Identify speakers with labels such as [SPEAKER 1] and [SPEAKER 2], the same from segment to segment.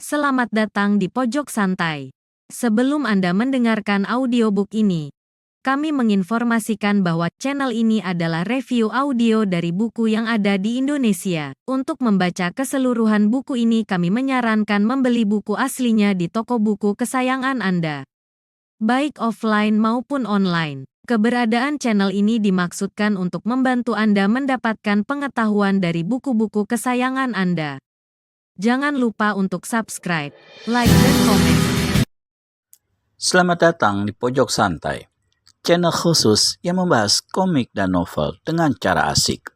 [SPEAKER 1] Selamat datang di Pojok Santai. Sebelum Anda mendengarkan audiobook ini, kami menginformasikan bahwa channel ini adalah review audio dari buku yang ada di Indonesia. Untuk membaca keseluruhan buku ini, kami menyarankan membeli buku aslinya di toko buku kesayangan Anda, baik offline maupun online. Keberadaan channel ini dimaksudkan untuk membantu Anda mendapatkan pengetahuan dari buku-buku kesayangan Anda. Jangan lupa untuk subscribe, like, dan komen.
[SPEAKER 2] Selamat datang di Pojok Santai, channel khusus yang membahas komik dan novel dengan cara asik.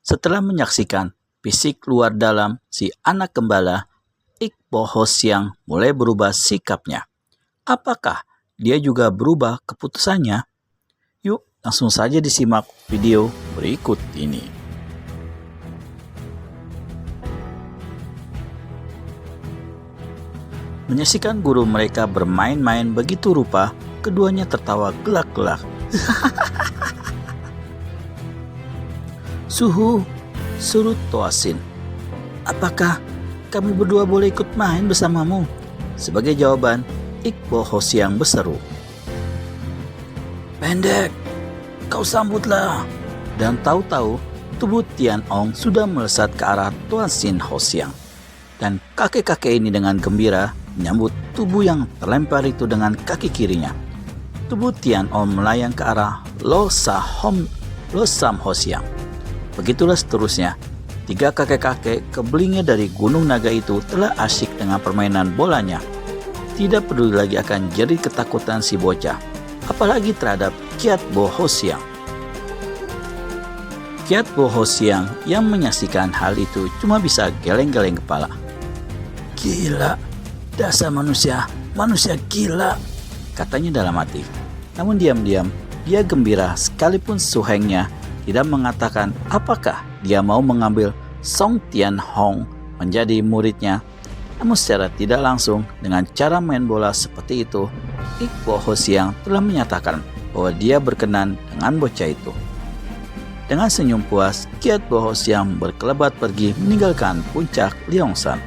[SPEAKER 2] Setelah menyaksikan fisik luar dalam si anak gembala, Iqbal Hosiang mulai berubah sikapnya. Apakah dia juga berubah keputusannya? Yuk, langsung saja disimak video berikut ini. Menyaksikan guru mereka bermain-main begitu rupa, keduanya tertawa gelak-gelak. Suhu, surut Toasin. Apakah kami berdua boleh ikut main bersamamu? Sebagai jawaban, Iqbal Hosiang berseru. Pendek, kau sambutlah. Dan tahu-tahu, tubuh Tian Ong sudah melesat ke arah Toasin Hosiang. Dan kakek-kakek ini dengan gembira menyambut tubuh yang terlempar itu dengan kaki kirinya. Tubuh Tian Ong melayang ke arah Lo Sam Hosiang. Begitulah seterusnya. Tiga kakek-kakek kebelingnya dari Gunung Naga itu telah asyik dengan permainan bolanya. Tidak peduli lagi akan jerit ketakutan si bocah, apalagi terhadap Kiat Bo Hosiang. Kiat Bo Hosiang yang menyaksikan hal itu cuma bisa geleng-geleng kepala. Gila, dasar manusia gila, katanya dalam hati. Namun diam-diam, dia gembira sekalipun suhengnya tidak mengatakan apakah dia mau mengambil Song Tian Hong menjadi muridnya. Namun secara tidak langsung dengan cara main bola seperti itu, Iqbal Hosiang telah menyatakan bahwa dia berkenan dengan bocah itu. Dengan senyum puas, Kiat Bo Hosiang berkelebat pergi meninggalkan puncak Liangshan.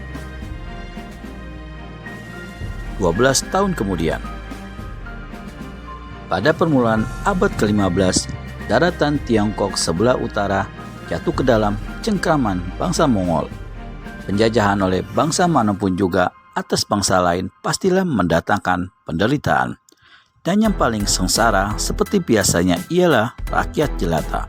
[SPEAKER 2] 12 tahun kemudian. Pada permulaan abad ke-15, daratan Tiongkok sebelah utara jatuh ke dalam cengkraman bangsa Mongol. Penjajahan oleh bangsa manapun juga atas bangsa lain pastilah mendatangkan penderitaan. Dan yang paling sengsara seperti biasanya ialah rakyat jelata.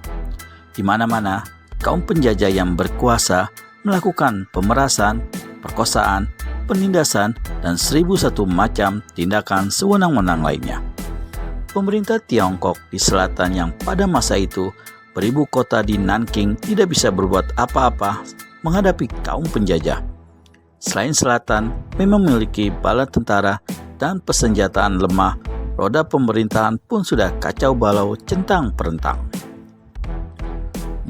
[SPEAKER 2] Di mana-mana, kaum penjajah yang berkuasa melakukan pemerasan, perkosaan, penindasan, dan 1001 macam tindakan sewenang-wenang lainnya. Pemerintah Tiongkok di selatan yang pada masa itu beribu kota di Nanking tidak bisa berbuat apa-apa menghadapi kaum penjajah. Selain selatan memang memiliki bala tentara dan persenjataan lemah, roda pemerintahan pun sudah kacau balau centang perentang.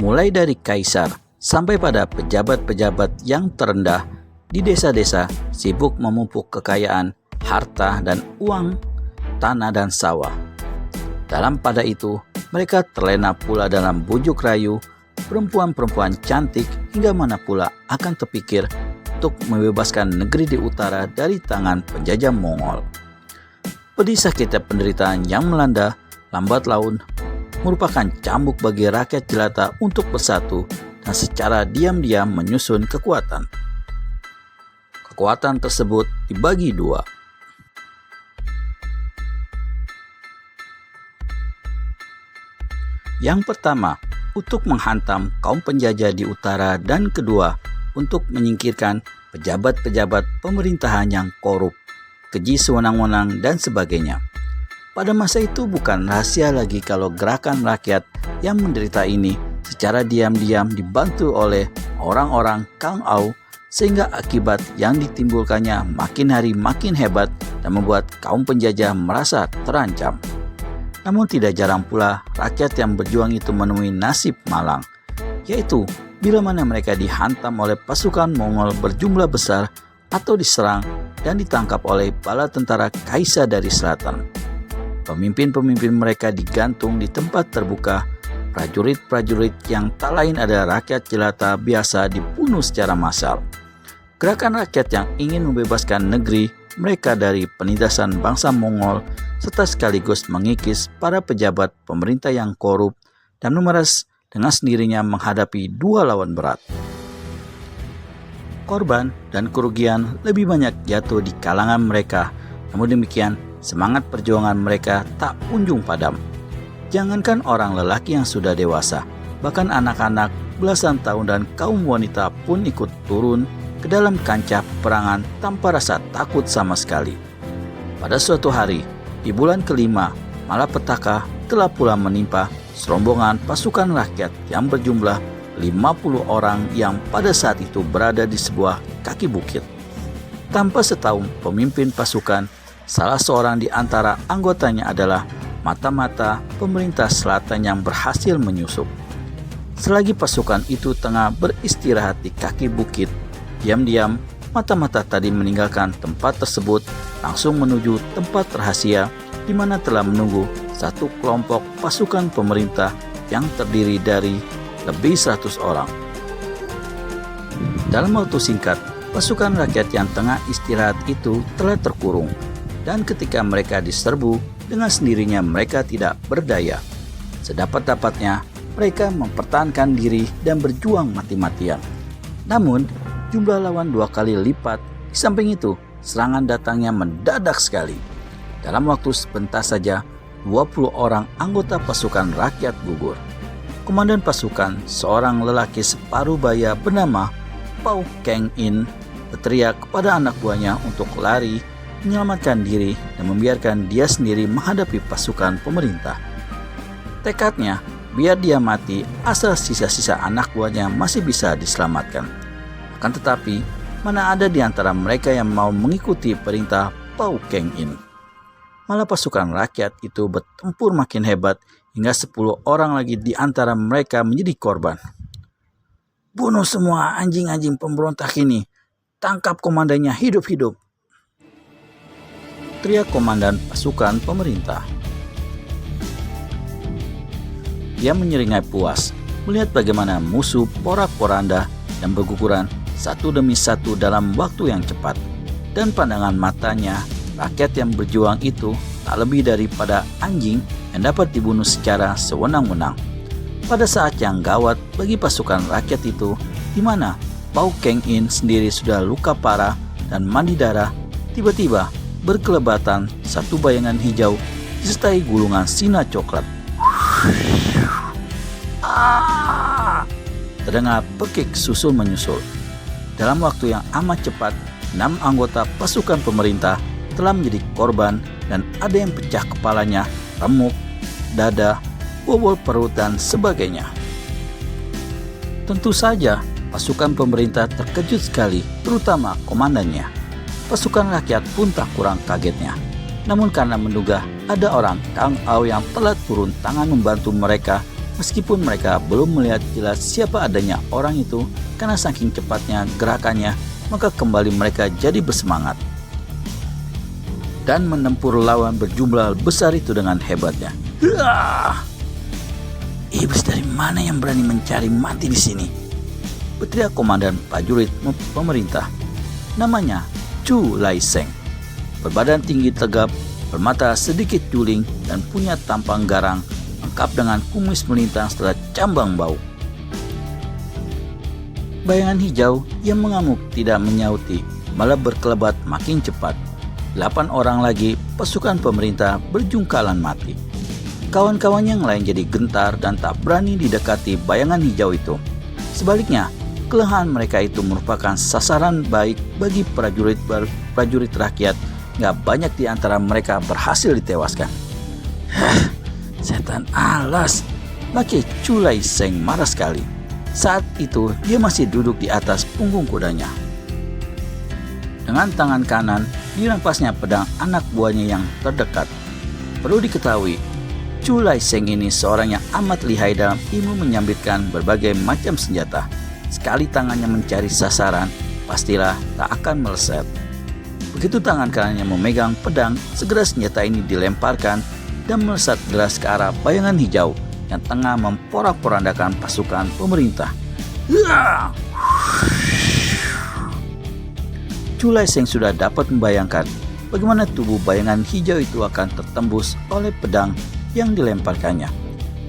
[SPEAKER 2] Mulai dari kaisar sampai pada pejabat-pejabat yang terendah di desa-desa sibuk memupuk kekayaan, harta dan uang, tanah dan sawah. Dalam pada itu, mereka terlena pula dalam bujuk rayu perempuan-perempuan cantik hingga mana pula akan terpikir untuk membebaskan negeri di utara dari tangan penjajah Mongol. Pedih sakitnya penderitaan yang melanda lambat laun merupakan cambuk bagi rakyat jelata untuk bersatu dan secara diam-diam menyusun kekuatan. Kekuatan tersebut dibagi dua. Yang pertama, untuk menghantam kaum penjajah di utara, dan kedua, untuk menyingkirkan pejabat-pejabat pemerintahan yang korup, keji sewenang-wenang, dan sebagainya. Pada masa itu bukan rahasia lagi kalau gerakan rakyat yang menderita ini secara diam-diam dibantu oleh orang-orang Kang Au, sehingga akibat yang ditimbulkannya makin hari makin hebat dan membuat kaum penjajah merasa terancam. Namun tidak jarang pula rakyat yang berjuang itu menemui nasib malang, yaitu bila mana mereka dihantam oleh pasukan Mongol berjumlah besar atau diserang dan ditangkap oleh bala tentara kaisar dari selatan. Pemimpin-pemimpin mereka digantung di tempat terbuka. Prajurit-prajurit yang tak lain adalah rakyat jelata biasa dibunuh secara massal. Gerakan rakyat yang ingin membebaskan negeri mereka dari penindasan bangsa Mongol serta sekaligus mengikis para pejabat pemerintah yang korup dan memeras dengan sendirinya menghadapi dua lawan berat. Korban dan kerugian lebih banyak jatuh di kalangan mereka, namun demikian semangat perjuangan mereka tak kunjung padam. Jangankan orang lelaki yang sudah dewasa, bahkan anak-anak belasan tahun dan kaum wanita pun ikut turun ke dalam kancah peperangan tanpa rasa takut sama sekali. Pada suatu hari, di bulan kelima, malapetaka telah pula menimpa serombongan pasukan rakyat yang berjumlah 50 orang yang pada saat itu berada di sebuah kaki bukit. Tanpa setahu pemimpin pasukan, salah seorang di antara anggotanya adalah mata-mata pemerintah selatan yang berhasil menyusup. Selagi pasukan itu tengah beristirahat di kaki bukit, diam-diam mata-mata tadi meninggalkan tempat tersebut langsung menuju tempat rahasia di mana telah menunggu satu kelompok pasukan pemerintah yang terdiri dari lebih 100 orang. Dalam waktu singkat, pasukan rakyat yang tengah istirahat itu telah terkurung, dan ketika mereka diserbu, dengan sendirinya mereka tidak berdaya. Sedapat-dapatnya, mereka mempertahankan diri dan berjuang mati-matian. Namun, jumlah lawan 2 kali lipat. Di samping itu, serangan datangnya mendadak sekali. Dalam waktu sebentar saja, 20 orang anggota pasukan rakyat gugur. Komandan pasukan, seorang lelaki separuh baya bernama Pao Keng In, berteriak kepada anak buahnya untuk lari, menyelamatkan diri, dan membiarkan dia sendiri menghadapi pasukan pemerintah. Tekadnya, biar dia mati, asal sisa-sisa anak buahnya masih bisa diselamatkan. Akan tetapi, mana ada di antara mereka yang mau mengikuti perintah Pao Keng In. Malah pasukan rakyat itu bertempur makin hebat, hingga 10 orang lagi di antara mereka menjadi korban. "Bunuh semua anjing-anjing pemberontak ini, tangkap komandannya hidup-hidup," teriak komandan pasukan pemerintah. Dia menyeringai puas melihat bagaimana musuh porak-poranda dan berguguran satu demi satu dalam waktu yang cepat, dan pandangan matanya rakyat yang berjuang itu tak lebih daripada anjing yang dapat dibunuh secara sewenang-wenang. Pada saat yang gawat bagi pasukan rakyat itu, di mana Pao Keng In sendiri sudah luka parah dan mandi darah, tiba-tiba berkelebatan satu bayangan hijau disertai gulungan sinar coklat. Terdengar pekik susul menyusul. Dalam waktu yang amat cepat, 6 anggota pasukan pemerintah telah menjadi korban, dan ada yang pecah kepalanya, remuk, dada, bobol perut, dan sebagainya. Tentu saja pasukan pemerintah terkejut sekali, terutama komandannya. Pasukan rakyat pun tak kurang kagetnya. Namun karena menduga ada orang Kang Ao yang telah turun tangan membantu mereka, meskipun mereka belum melihat jelas siapa adanya orang itu, karena saking cepatnya gerakannya, maka kembali mereka jadi bersemangat dan menempur lawan berjumlah besar itu dengan hebatnya. "Iblis dari mana yang berani mencari mati di sini?" berteriak komandan prajurit pemerintah. Namanya Chu Lai Seng. Berbadan tinggi tegap, bermata sedikit juling, dan punya tampang garang, lengkap dengan kumis melintang serta cambang bau. Bayangan hijau yang mengamuk tidak menyauti, malah berkelebat makin cepat. 8 orang lagi pasukan pemerintah berjungkalan mati. Kawan-kawan yang lain jadi gentar dan tak berani didekati bayangan hijau itu. Sebaliknya, kelelahan mereka itu merupakan sasaran baik bagi prajurit rakyat. Gak banyak di antara mereka berhasil ditewaskan. "Setan alas!" maki Chu Lai Seng marah sekali. Saat itu dia masih duduk di atas punggung kudanya. Dengan tangan kanan dirampasnya pedang anak buahnya yang terdekat. Perlu diketahui, Chu Lai Seng ini seorang yang amat lihai dalam ilmu menyambitkan berbagai macam senjata. Sekali tangannya mencari sasaran, pastilah tak akan meleset. Begitu tangan kanannya memegang pedang, segera senjata ini dilemparkan dan melesat deras ke arah bayangan hijau yang tengah memporak-porandakan pasukan pemerintah. Chu Laiseng sudah dapat membayangkan bagaimana tubuh bayangan hijau itu akan tertembus oleh pedang yang dilemparkannya.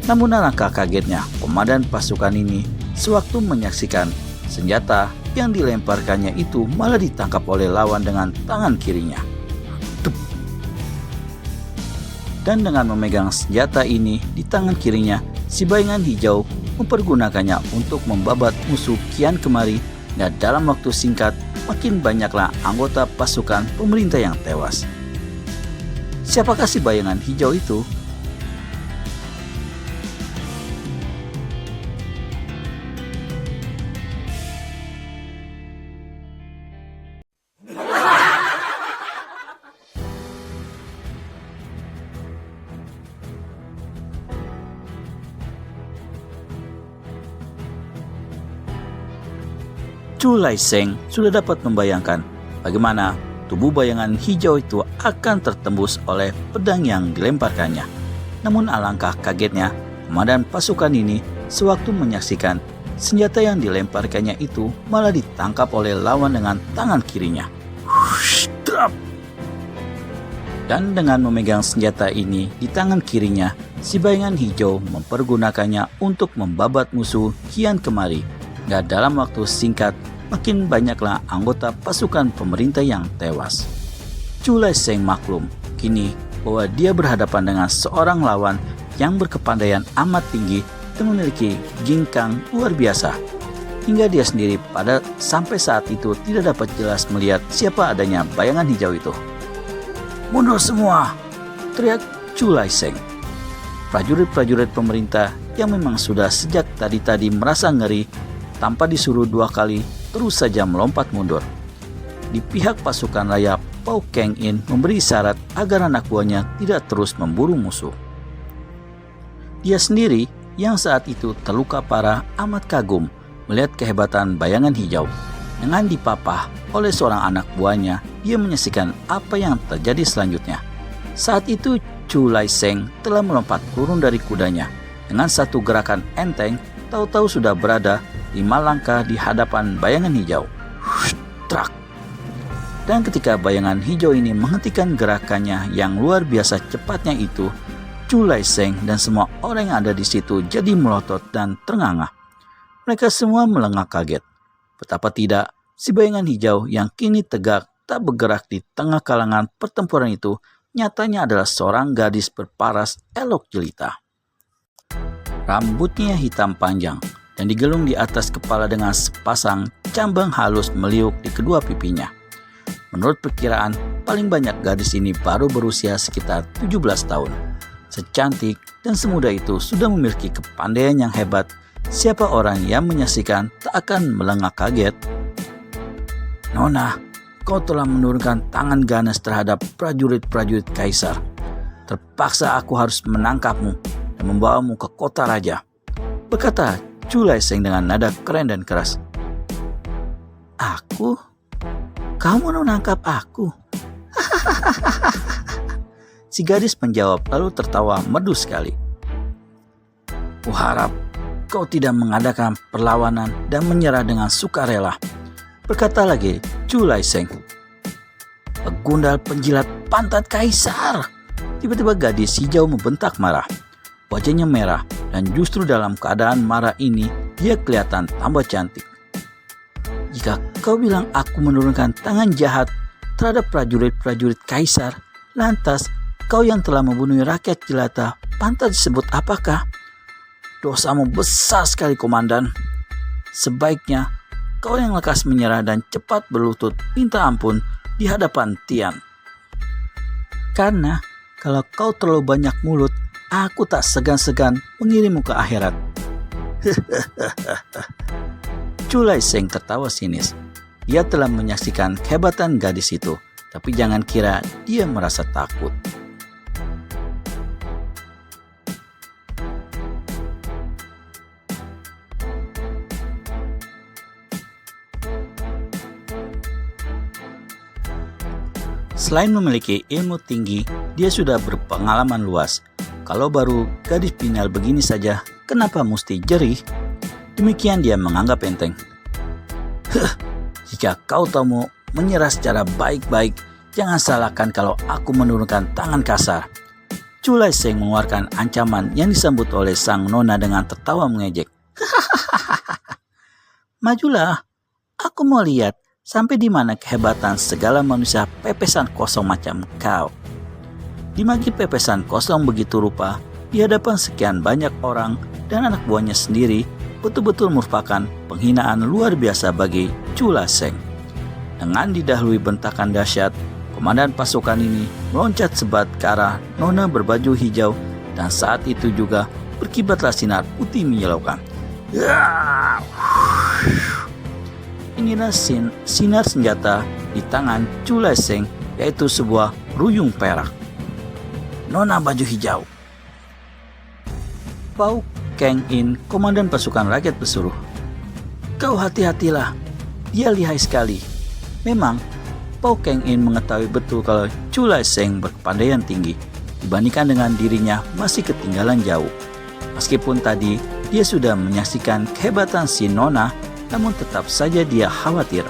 [SPEAKER 2] Namun alangkah kagetnya komandan pasukan ini sewaktu menyaksikan senjata yang dilemparkannya itu malah ditangkap oleh lawan dengan tangan kirinya. Dan dengan memegang senjata ini di tangan kirinya, si bayangan hijau mempergunakannya untuk membabat musuh kian kemari, dan dalam waktu singkat makin banyaklah anggota pasukan pemerintah yang tewas. Siapakah si bayangan hijau itu? Chu Laiseng sudah dapat membayangkan bagaimana tubuh bayangan hijau itu akan tertembus oleh pedang yang dilemparkannya. Namun alangkah kagetnya komandan pasukan ini sewaktu menyaksikan senjata yang dilemparkannya itu malah ditangkap oleh lawan dengan tangan kirinya. Dan dengan memegang senjata ini di tangan kirinya, si bayangan hijau mempergunakannya untuk membabat musuh kian kemari. Dan dalam waktu singkat, makin banyaklah anggota pasukan pemerintah yang tewas. Chu Laiseng maklum kini bahwa dia berhadapan dengan seorang lawan yang berkepandaian amat tinggi dan memiliki ginkang luar biasa. Hingga dia sendiri pada sampai saat itu tidak dapat jelas melihat siapa adanya bayangan hijau itu. "Mundur semua!" teriak Chu Laiseng. Prajurit-prajurit pemerintah yang memang sudah sejak tadi merasa ngeri tanpa disuruh 2 kali terus saja melompat mundur. Di pihak pasukan raya, Pao Keng-in memberi isyarat agar anak buahnya tidak terus memburu musuh. Dia sendiri yang saat itu terluka parah amat kagum melihat kehebatan bayangan hijau. Dengan dipapah oleh seorang anak buahnya, dia menyaksikan apa yang terjadi selanjutnya. Saat itu Chu Laiseng telah melompat turun dari kudanya. Dengan satu gerakan enteng, tahu-tahu sudah berada 5 langkah di hadapan bayangan hijau. Trak. Dan ketika bayangan hijau ini menghentikan gerakannya yang luar biasa cepatnya itu, Chu Laiseng dan semua orang yang ada di situ jadi melotot dan ternganga. Mereka semua melengak kaget. Betapa tidak, si bayangan hijau yang kini tegak tak bergerak di tengah kalangan pertempuran itu nyatanya adalah seorang gadis berparas elok jelita. Rambutnya hitam panjang dan digelung di atas kepala dengan sepasang cambang halus meliuk di kedua pipinya. Menurut perkiraan, paling banyak gadis ini baru berusia sekitar 17 tahun. Secantik dan semudah itu sudah memiliki kepandaian yang hebat. Siapa orang yang menyaksikan tak akan melengak kaget. "Nona, kau telah menurunkan tangan ganas terhadap prajurit-prajurit kaisar. Terpaksa aku harus menangkapmu dan membawamu ke kota raja," berkata Chu Laiseng dengan nada keren dan keras. "Aku? Kamu mau menangkap aku?" Si gadis menjawab lalu tertawa merdu sekali. "Kuharap kau tidak mengadakan perlawanan dan menyerah dengan sukarela," berkata lagi Chu Laiseng. "Pegundal penjilat pantat kaisar!" Tiba-tiba gadis hijau membentak marah. Wajahnya merah dan justru dalam keadaan marah ini dia kelihatan tambah cantik. "Jika kau bilang aku menurunkan tangan jahat terhadap prajurit-prajurit kaisar, lantas kau yang telah membunuh rakyat jelata pantas disebut apakah? Dosamu besar sekali, komandan. Sebaiknya kau yang lekas menyerah dan cepat berlutut minta ampun di hadapan Tian. Karena kalau kau terlalu banyak mulut, aku tak segan-segan mengirimmu ke akhirat." Chu Laiseng tertawa sinis. Dia telah menyaksikan kehebatan gadis itu, tapi jangan kira dia merasa takut. Selain memiliki ilmu tinggi, dia sudah berpengalaman luas. Kalau baru gadis pinal begini saja, kenapa mesti jerih? Demikian dia menganggap enteng. "Jika kau tahu menyerah secara baik-baik. Jangan salahkan kalau aku menurunkan tangan kasar. Chu Lai Sheng mengeluarkan ancaman yang disambut oleh sang nona dengan tertawa mengejek. Majulah, aku mau lihat sampai di mana kehebatan segala manusia pepesan kosong macam kau. Dimaki pepesan kosong begitu rupa di hadapan sekian banyak orang dan anak buahnya sendiri betul-betul merupakan penghinaan luar biasa bagi Chu Lai Sheng. Dengan didahului bentakan dahsyat, komandan pasukan ini meloncat sebat ke arah nona berbaju hijau dan saat itu juga berkibarlah sinar putih menyilaukan. Inilah sinar senjata di tangan Chu Lai Sheng, yaitu sebuah ruyung perak. Nona baju hijau. Pao Keng In, komandan pasukan rakyat bersuruh, "Kau hati-hatilah, dia lihai sekali." Memang, Pao Keng In mengetahui betul kalau Chu Lai Sheng berkepandaian tinggi dibandingkan dengan dirinya masih ketinggalan jauh. Meskipun tadi dia sudah menyaksikan kehebatan si nona, namun tetap saja dia khawatir.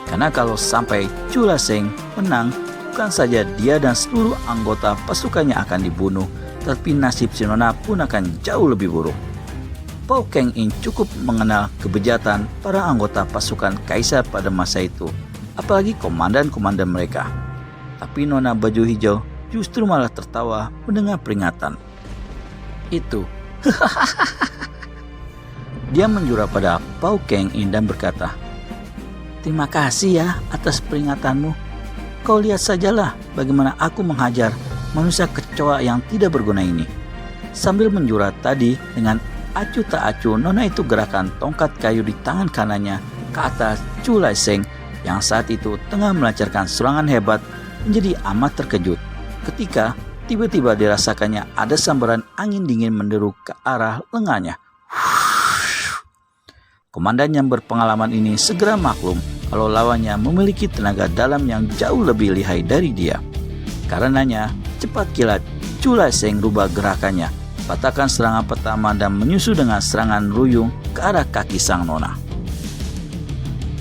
[SPEAKER 2] Karena kalau sampai Chu Lai Sheng menang, bukan saja dia dan seluruh anggota pasukannya akan dibunuh, tapi nasib si nona pun akan jauh lebih buruk. Pao Keng In cukup mengenal kebejatan para anggota pasukan kaisar pada masa itu, apalagi komandan-komandan mereka. Tapi nona baju hijau justru malah tertawa mendengar peringatan itu. Dia menjura pada Pao Keng In dan berkata, "Terima kasih ya atas peringatanmu. Kau lihat sajalah bagaimana aku menghajar manusia kecoa yang tidak berguna ini." Sambil menjura tadi, dengan acuh tak acuh nona itu gerakan tongkat kayu di tangan kanannya ke atas Chu Lai Sheng yang saat itu tengah melancarkan serangan hebat, menjadi amat terkejut ketika tiba-tiba dirasakannya ada sambaran angin dingin menderu ke arah lengannya. Komandan yang berpengalaman ini segera maklum kalau lawannya memiliki tenaga dalam yang jauh lebih lihai dari dia. Karenanya, cepat kilat Chu Lai Sheng rubah gerakannya, patahkan serangan pertama dan menyusul dengan serangan ruyung ke arah kaki sang nona.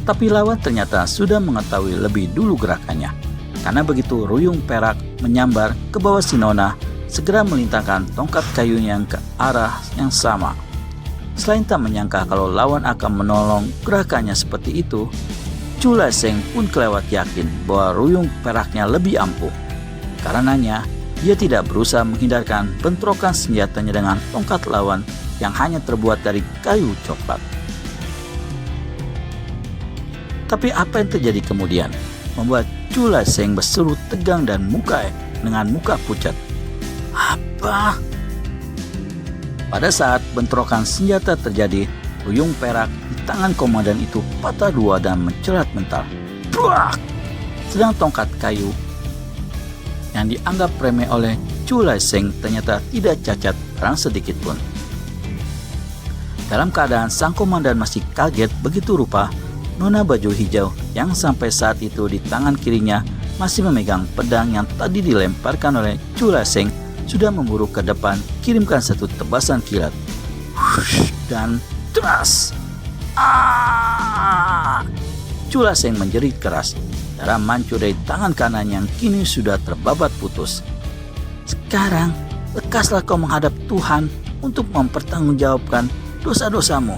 [SPEAKER 2] Tapi lawan ternyata sudah mengetahui lebih dulu gerakannya. Karena begitu ruyung perak menyambar ke bawah si nona, segera melintangkan tongkat kayunya ke arah yang sama. Selain tak menyangka kalau lawan akan menolong gerakannya seperti itu, Chu Lai Sheng pun kelewat yakin bahwa ruyung peraknya lebih ampuh. Karenanya, dia tidak berusaha menghindarkan bentrokan senjatanya dengan tongkat lawan yang hanya terbuat dari kayu coklat. Tapi apa yang terjadi kemudian membuat Chu Lai Sheng berseru tegang dan dengan muka pucat. Apa? Pada saat bentrokan senjata terjadi, ruyung perak di tangan komandan itu patah dua dan mencelat mental. Buak! Sedang tongkat kayu yang dianggap remeh oleh Chu Lai Sheng ternyata tidak cacat barang sedikit pun. Dalam keadaan sang komandan masih kaget begitu rupa, nona baju hijau yang sampai saat itu di tangan kirinya masih memegang pedang yang tadi dilemparkan oleh Chu Lai Sheng sudah memburu ke depan, kirimkan satu tebasan kilat. Dan teras. Chu Lai Sheng menjerit keras. Darah mancur dari tangan kanan yang kini sudah terbabat putus. Sekarang, lekaslah kau menghadap Tuhan untuk mempertanggungjawabkan dosa-dosamu.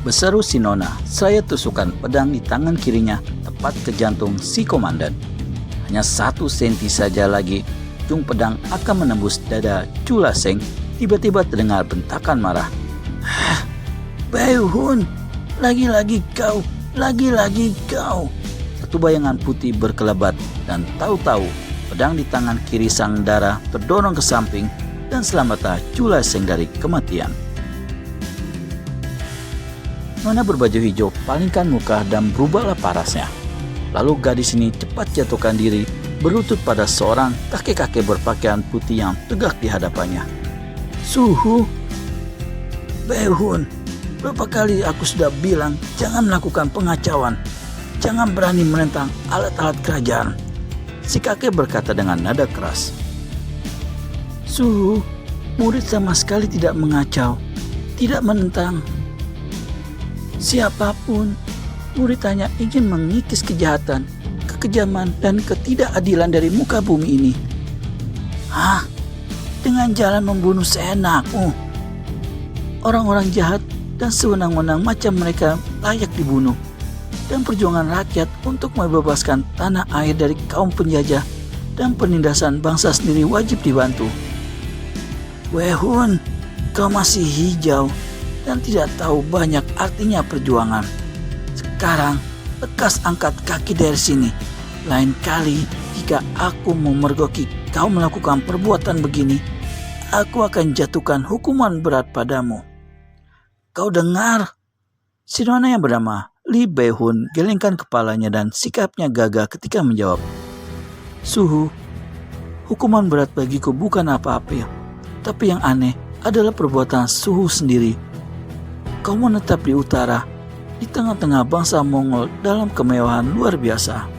[SPEAKER 2] Berseru si nona, seraya tusukan pedang di tangan kirinya tepat ke jantung si komandan. Hanya 1 senti saja lagi, ujung pedang akan menembus dada Chu Lai Sheng. Tiba-tiba terdengar bentakan marah. Bai Hun, lagi-lagi kau. Satu bayangan putih berkelebat dan tahu-tahu pedang di tangan kiri sang dara terdorong ke samping dan selamatlah Chu Lai Sheng dari kematian. Nona berbaju hijau palingkan muka dan berubahlah parasnya. Lalu gadis ini cepat jatuhkan diri berlutut pada seorang kakek-kakek berpakaian putih yang tegak di hadapannya. Suhu, Bai Hun, berapa kali aku sudah bilang jangan melakukan pengacauan, jangan berani menentang alat-alat kerajaan. Si kakek berkata dengan nada keras. Suhu, murid sama sekali tidak mengacau, tidak menentang siapapun. murid hanya ingin mengikis kejahatan, kekejaman, dan ketidakadilan dari muka bumi ini. Hah? Dengan jalan membunuh seenakmu? Orang-orang jahat dan sewenang-wenang macam mereka layak dibunuh. Dan perjuangan rakyat untuk membebaskan tanah air dari kaum penjajah dan penindasan bangsa sendiri wajib dibantu. Wei Hun, kau masih hijau dan tidak tahu banyak artinya perjuangan. Sekarang, lekas angkat kaki dari sini. Lain kali, jika aku memergoki kau melakukan perbuatan begini, aku akan jatuhkan hukuman berat padamu. Kau dengar? Si nona yang bernama Li Bei-hun gelengkan kepalanya dan sikapnya gagah ketika menjawab. Suhu, hukuman berat bagiku bukan apa-apa, tapi yang aneh adalah perbuatan Suhu sendiri. Kau menetap di utara, di tengah-tengah bangsa Mongol dalam kemewahan luar biasa.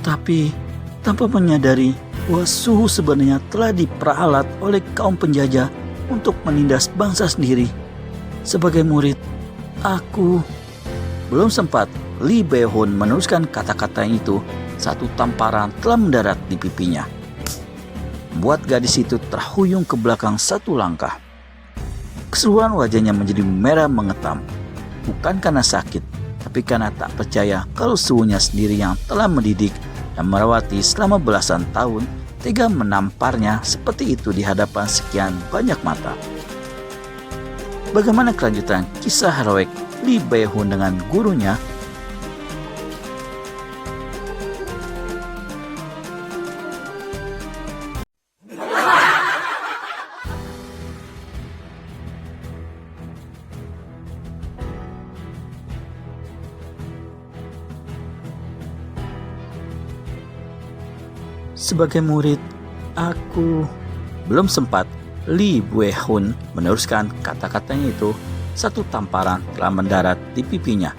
[SPEAKER 2] Tapi, tanpa menyadari bahwa Suhu sebenarnya telah diperalat oleh kaum penjajah untuk menindas bangsa sendiri. Sebagai murid, aku... Belum sempat Li Bei-hun meneruskan kata-kata itu, satu tamparan telah mendarat di pipinya, membuat gadis itu terhuyung ke belakang satu langkah. Keseluruhan wajahnya menjadi merah mengetam, bukan karena sakit, tapi karena tak percaya kalau suhunya sendiri yang telah mendidik dan merawati selama belasan tahun tega menamparnya seperti itu di hadapan sekian banyak mata. Bagaimana kelanjutan kisah heroik Li Bei-hun dengan gurunya? Sebagai murid, aku... Belum sempat Li Bei-hun meneruskan kata-katanya itu, satu tamparan telah mendarat di pipinya,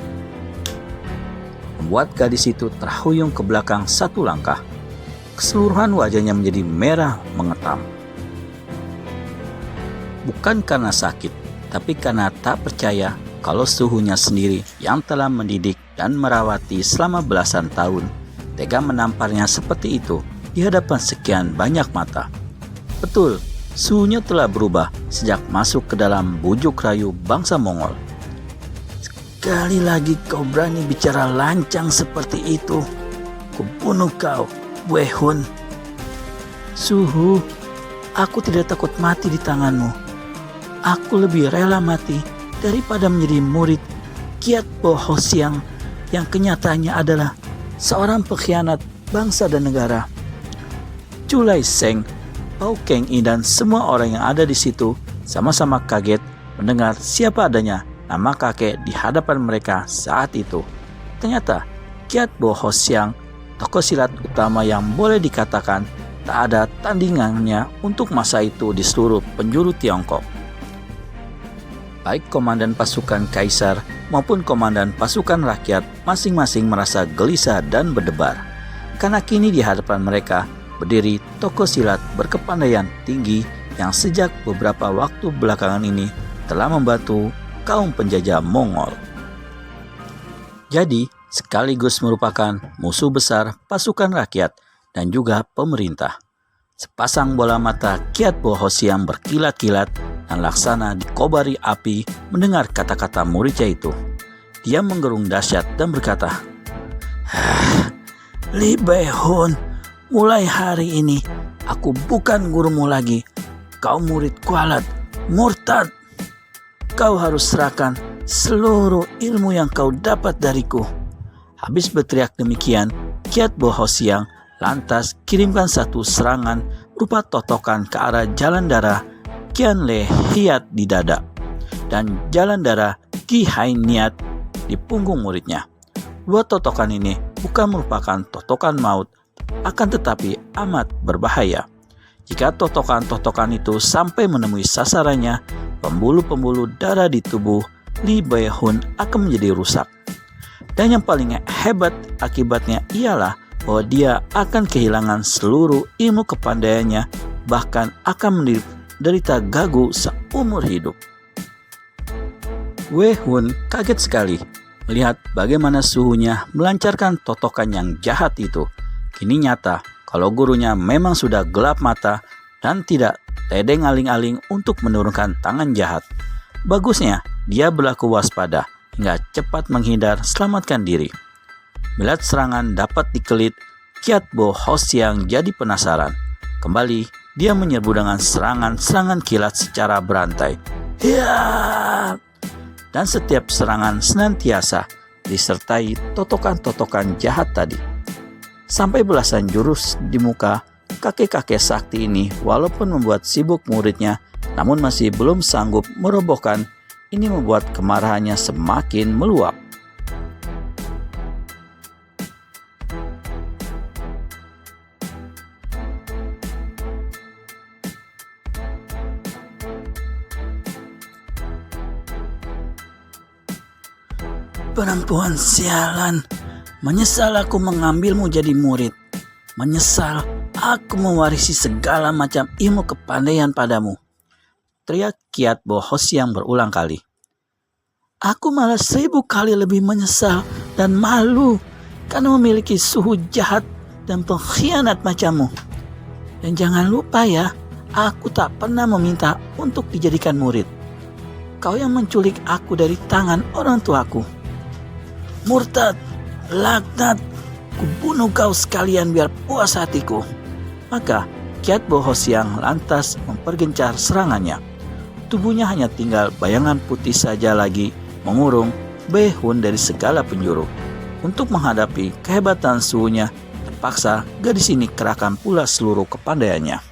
[SPEAKER 2] membuat gadis itu terhuyung ke belakang satu langkah. Keseluruhan wajahnya menjadi merah mengetam. Bukan karena sakit, tapi karena tak percaya kalau suhunya sendiri yang telah mendidik dan merawati selama belasan tahun tega menamparnya seperti itu di hadapan sekian banyak mata. Betul, suhunya telah berubah sejak masuk ke dalam bujuk rayu bangsa Mongol. Sekali lagi kau berani bicara lancang seperti itu, kubunuh kau, Wei Hun. Suhu, aku tidak takut mati di tanganmu. Aku lebih rela mati daripada menjadi murid Kiat Bo Hosiang yang kenyataannya adalah seorang pengkhianat bangsa dan negara. Chu Lai Sheng, Pao Keng Yi dan semua orang yang ada di situ sama-sama kaget mendengar siapa adanya nama kakek di hadapan mereka saat itu. Ternyata Kiat Bo Hosiang, tokoh silat utama yang boleh dikatakan tak ada tandingannya untuk masa itu di seluruh penjuru Tiongkok. Baik komandan pasukan kaisar maupun komandan pasukan rakyat masing-masing merasa gelisah dan berdebar, karena kini di hadapan mereka berdiri tokoh silat berkepandaian tinggi yang sejak beberapa waktu belakangan ini telah membantu kaum penjajah Mongol. Jadi, sekaligus merupakan musuh besar pasukan rakyat dan juga pemerintah. Sepasang bola mata Kiat Bo Hosiang berkilat-kilat dan laksana dikobari api mendengar kata-kata muridnya itu. Dia menggerung dahsyat dan berkata, Li Bei-hun, mulai hari ini aku bukan gurumu lagi. Kau murid kualat, murtad. Kau harus serahkan seluruh ilmu yang kau dapat dariku. Habis berteriak demikian, Kiat Bo Hosiang lantas kirimkan satu serangan berupa totokan ke arah jalan darah Kian Le Hiat di dada dan jalan darah Ki Hai Niat di punggung muridnya. Dua totokan ini bukan merupakan totokan maut, akan tetapi amat berbahaya. Jika totokan-totokan itu sampai menemui sasarannya, pembuluh-pembuluh darah di tubuh Li Bei-hun akan menjadi rusak. Dan yang paling hebat akibatnya ialah bahwa dia akan kehilangan seluruh ilmu kepandaiannya, bahkan akan menderita gagu seumur hidup. Wei Hun kaget sekali. Melihat bagaimana suhunya melancarkan totokan yang jahat itu, kini nyata kalau gurunya memang sudah gelap mata dan tidak tedeng aling-aling untuk menurunkan tangan jahat. Bagusnya dia berlaku waspada hingga cepat menghindar selamatkan diri. Melihat serangan dapat dikelit, Kiat Bo Hosiang jadi penasaran. Kembali dia menyerbu dengan serangan-serangan kilat secara berantai. Ya! Dan setiap serangan senantiasa disertai totokan-totokan jahat tadi. Sampai belasan jurus di muka, kakek-kakek sakti ini walaupun membuat sibuk muridnya, namun masih belum sanggup merobohkan. Ini membuat kemarahannya semakin meluap. Perempuan sialan, menyesal aku mengambilmu jadi murid. Menyesal aku mewarisi segala macam ilmu kepandaian padamu. Teriak Kiat Bo Hosiang berulang kali. Aku malah 1000 kali lebih menyesal dan malu karena memiliki suhu jahat dan pengkhianat macammu. Dan jangan lupa ya, aku tak pernah meminta untuk dijadikan murid. Kau yang menculik aku dari tangan orang tuaku. Murtad, laknat, kubunuh kau sekalian biar puas hatiku. Maka Kiat Bo Hosiang lantas mempergencar serangannya. Tubuhnya hanya tinggal bayangan putih saja lagi mengurung Behun dari segala penjuru. Untuk menghadapi kehebatan suhunya, terpaksa gadis ini kerahkan pula seluruh kepandaiannya.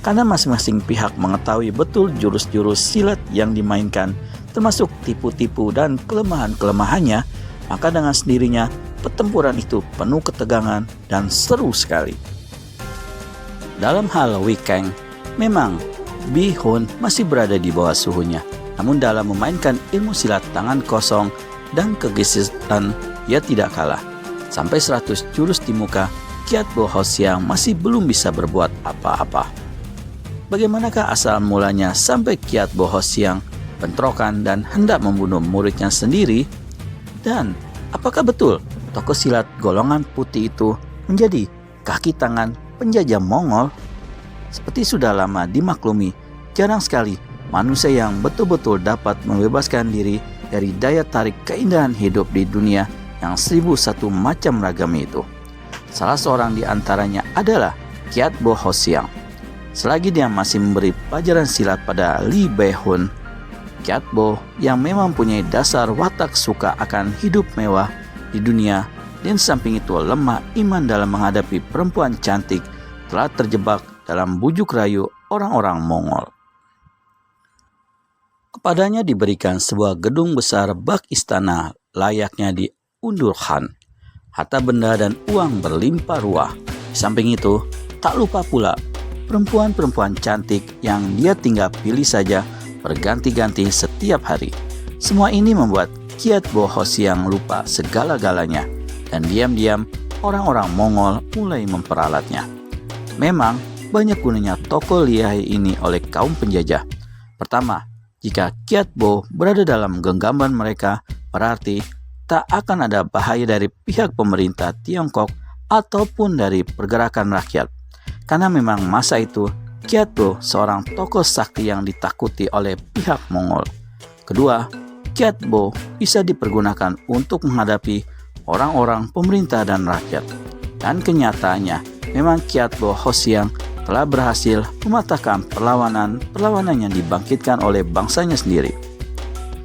[SPEAKER 2] Karena masing-masing pihak mengetahui betul jurus-jurus silat yang dimainkan, termasuk tipu-tipu dan kelemahan-kelemahannya, maka dengan sendirinya pertempuran itu penuh ketegangan dan seru sekali. Dalam hal Wikeng, memang Bihun masih berada di bawah suhunya. Namun dalam memainkan ilmu silat tangan kosong dan kegesitan, ia tidak kalah. Sampai 100 jurus di muka, Kiat Bo Hosiang masih belum bisa berbuat apa-apa. Bagaimanakah asal mulanya sampai Kiat Bo Hosiang bentrokan dan hendak membunuh muridnya sendiri? Dan apakah betul tokoh silat golongan putih itu menjadi kaki tangan penjajah Mongol? Seperti sudah lama dimaklumi, jarang sekali manusia yang betul-betul dapat membebaskan diri dari daya tarik keindahan hidup di dunia yang 1001 macam ragam itu. Salah seorang di antaranya adalah Kiat Bo Hosiang. Selagi dia masih memberi pelajaran silat pada Li Behun, Kiat Bo yang memang mempunyai dasar watak suka akan hidup mewah di dunia dan samping itu lemah iman dalam menghadapi perempuan cantik, telah terjebak dalam bujuk rayu orang-orang Mongol. Kepadanya diberikan sebuah gedung besar bak istana layaknya di Undur Khan. Harta benda dan uang berlimpah ruah. Di samping itu, tak lupa pula perempuan-perempuan cantik yang dia tinggal pilih saja berganti-ganti setiap hari. Semua ini membuat Kiat Bo Hosiang lupa segala-galanya dan diam-diam orang-orang Mongol mulai memperalatnya. Memang banyak gunanya tokoh lihai ini oleh kaum penjajah. Pertama, jika Kiat Bo berada dalam genggaman mereka, berarti tak akan ada bahaya dari pihak pemerintah Tiongkok ataupun dari pergerakan rakyat. Karena memang masa itu Kiat Bo seorang tokoh sakti yang ditakuti oleh pihak Mongol. Kedua, Kiat Bo bisa dipergunakan untuk menghadapi orang-orang pemerintah dan rakyat. Dan kenyataannya, memang Kiat Bo Hosiang telah berhasil mematahkan perlawanan yang dibangkitkan oleh bangsanya sendiri.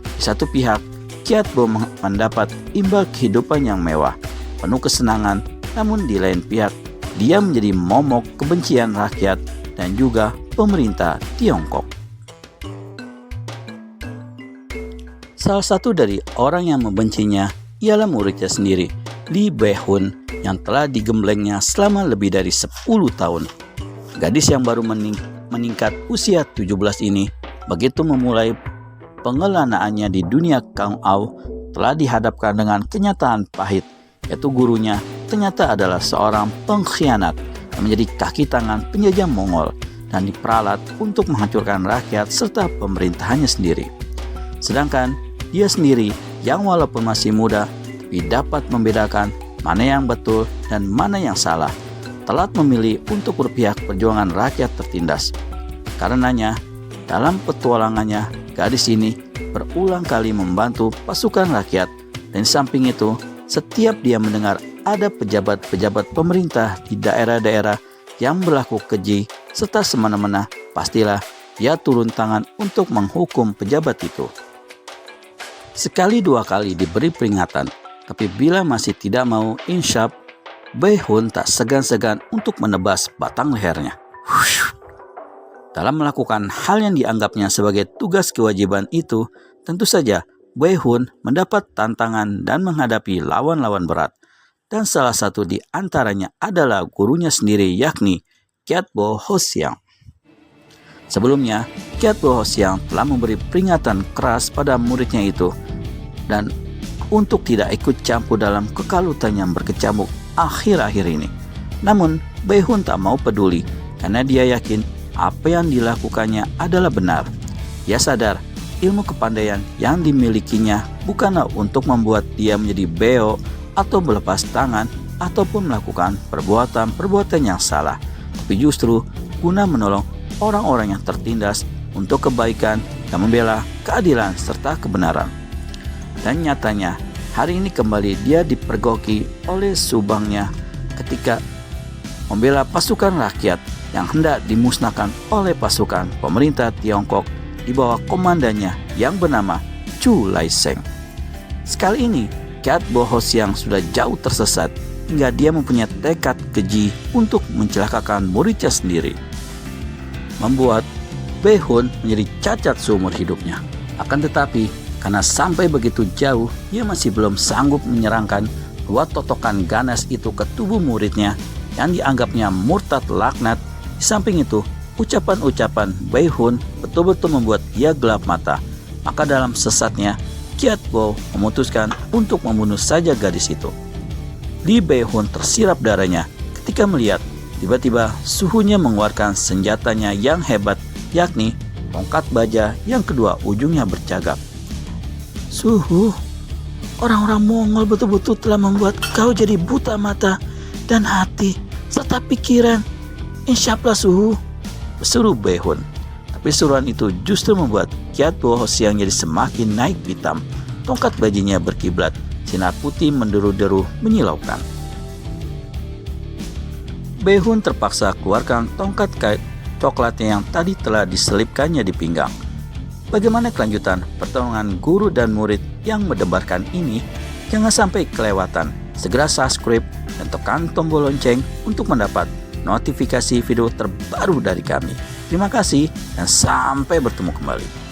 [SPEAKER 2] Di satu pihak, Kiat Bo mendapat imbal kehidupan yang mewah, penuh kesenangan, namun di lain pihak, dia menjadi momok kebencian rakyat dan juga pemerintah Tiongkok. Salah satu dari orang yang membencinya ialah muridnya sendiri, Li Behun, yang telah digemblengnya selama lebih dari 10 tahun. Gadis yang baru meningkat usia 17 ini, begitu memulai pengelanaannya di dunia Kang Au, telah dihadapkan dengan kenyataan pahit, yaitu gurunya ternyata adalah seorang pengkhianat yang menjadi kaki tangan penjajah Mongol dan diperalat untuk menghancurkan rakyat serta pemerintahannya sendiri. Sedangkan dia sendiri yang walaupun masih muda, tapi dapat membedakan mana yang betul dan mana yang salah, telat memilih untuk berpihak perjuangan rakyat tertindas. Karenanya, dalam petualangannya, gadis ini berulang kali membantu pasukan rakyat, dan di samping itu, setiap dia mendengar ada pejabat-pejabat pemerintah di daerah-daerah yang berlaku keji serta semena-mena, pastilah dia turun tangan untuk menghukum pejabat itu. Sekali dua kali diberi peringatan, tapi bila masih tidak mau insyaf, Bae-hun tak segan-segan untuk menebas batang lehernya. Dalam melakukan hal yang dianggapnya sebagai tugas kewajiban itu, tentu saja Bae-hun mendapat tantangan dan menghadapi lawan-lawan berat. Dan salah satu di antaranya adalah gurunya sendiri, yakni Kyatbo Hosyang. Sebelumnya, Kyatbo Hosyang telah memberi peringatan keras pada muridnya itu dan untuk tidak ikut campur dalam kekalutan yang berkecamuk akhir-akhir ini. Namun, Bae-hun tak mau peduli karena dia yakin apa yang dilakukannya adalah benar. Dia sadar ilmu kepandaian yang dimilikinya bukanlah untuk membuat dia menjadi beo atau melepas tangan ataupun melakukan perbuatan-perbuatan yang salah, tapi justru guna menolong orang-orang yang tertindas untuk kebaikan dan membela keadilan serta kebenaran. Dan nyatanya, hari ini kembali dia dipergoki oleh subangnya ketika membela pasukan rakyat yang hendak dimusnahkan oleh pasukan pemerintah Tiongkok di bawah komandannya yang bernama Chu Laiseng. Sekali ini, Kyatbo Hosyang sudah jauh tersesat hingga dia mempunyai tekad keji untuk mencelakakan muridnya sendiri, membuat Bae-hun menjadi cacat seumur hidupnya. Akan tetapi, karena sampai begitu jauh, ia masih belum sanggup menyerangkan dua totokan ganas itu ke tubuh muridnya yang dianggapnya murtad laknat. Di samping itu, ucapan-ucapan Bae-hun betul-betul membuat ia gelap mata. Maka dalam sesatnya, Kyatbo memutuskan untuk membunuh saja gadis itu. Li Bae-hun tersirap darahnya ketika melihat tiba-tiba suhunya mengeluarkan senjatanya yang hebat, yakni tongkat baja yang kedua ujungnya bercagak. Suhu, orang-orang Mongol betul-betul telah membuat kau jadi buta mata dan hati serta pikiran. Insyaallah Suhu, berseru Bae-hun. Tapi seruan itu justru membuat Kyatbo Hosyang jadi semakin naik pitam. Tongkat bajunya berkiblat, sinar putih menderu-deru menyilaukan. Bae-hun terpaksa keluarkan tongkat kait coklatnya yang tadi telah diselipkannya di pinggang. Bagaimana kelanjutan pertarungan guru dan murid yang mendebarkan ini? Jangan sampai kelewatan. Segera subscribe dan tekan tombol lonceng untuk mendapat notifikasi video terbaru dari kami. Terima kasih dan sampai bertemu kembali.